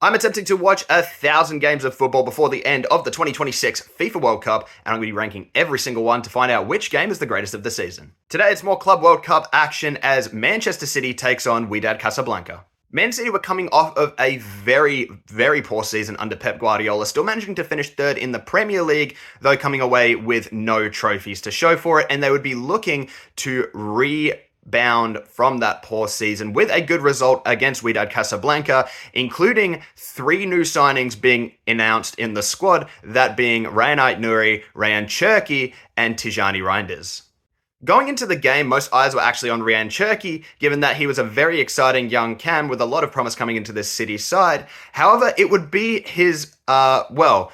I'm attempting to watch 1,000 games of football before the end of the 2026 FIFA World Cup, and I'm going to be ranking every single one to find out which game is the greatest of the season. Today it's more Club World Cup action as Manchester City takes on Wydad Casablanca. Man City were coming off of a very, very poor season under Pep Guardiola, still managing to finish third in the Premier League, though coming away with no trophies to show for it, and they would be looking to rebound from that poor season with a good result against Wydad Casablanca, including 3 new signings being announced in the squad, that being Rayan Ait-Nouri, Rayan Cherki, and Tijani Reinders. Going into the game, most eyes were actually on Rayan Cherki, given that he was a very exciting young cam with a lot of promise coming into this City side. However, it would be his fellow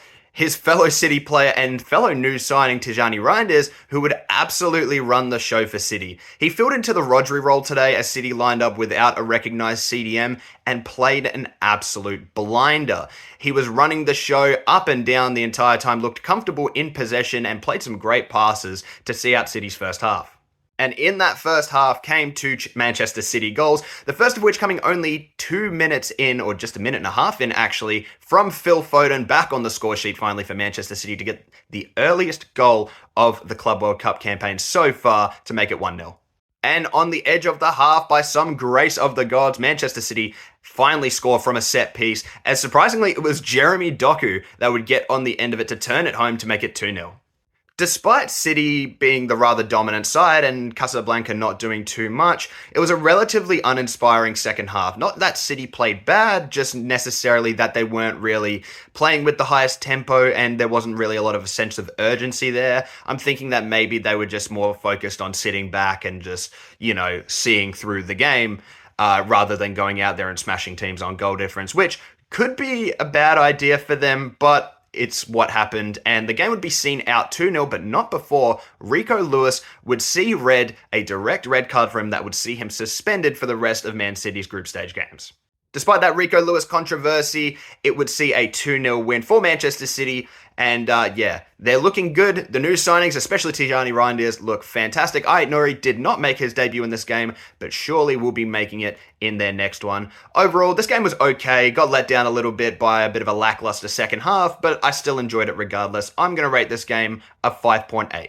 City player and fellow new signing Tijani Reinders who would absolutely run the show for City. He filled into the Rodri role today as City lined up without a recognised CDM and played an absolute blinder. He was running the show up and down the entire time, looked comfortable in possession and played some great passes to see out City's first half. And in that first half came 2 Manchester City goals, the first of which coming only 2 minutes in, or just a minute and a half in actually, from Phil Foden back on the score sheet finally for Manchester City to get the earliest goal of the Club World Cup campaign so far to make it 1-0. And on the edge of the half, by some grace of the gods, Manchester City finally score from a set piece, as surprisingly it was Jeremy Doku that would get on the end of it to turn it home to make it 2-0. Despite City being the rather dominant side and Casablanca not doing too much, it was a relatively uninspiring second half. Not that City played bad, just necessarily that they weren't really playing with the highest tempo and there wasn't really a lot of a sense of urgency there. I'm thinking that maybe they were just more focused on sitting back and just, seeing through the game rather than going out there and smashing teams on goal difference, which could be a bad idea for them, but it's what happened, and the game would be seen out 2-0, but not before Rico Lewis would see red, a direct red card for him that would see him suspended for the rest of Man City's group stage games. Despite that Rico Lewis controversy, it would see a 2-0 win for Manchester City, and they're looking good. The new signings, especially Tijani Reinders, look fantastic. Ait-Nouri did not make his debut in this game, but surely will be making it in their next one. Overall, this game was okay, got let down a little bit by a bit of a lackluster second half, but I still enjoyed it regardless. I'm going to rate this game a 5.8.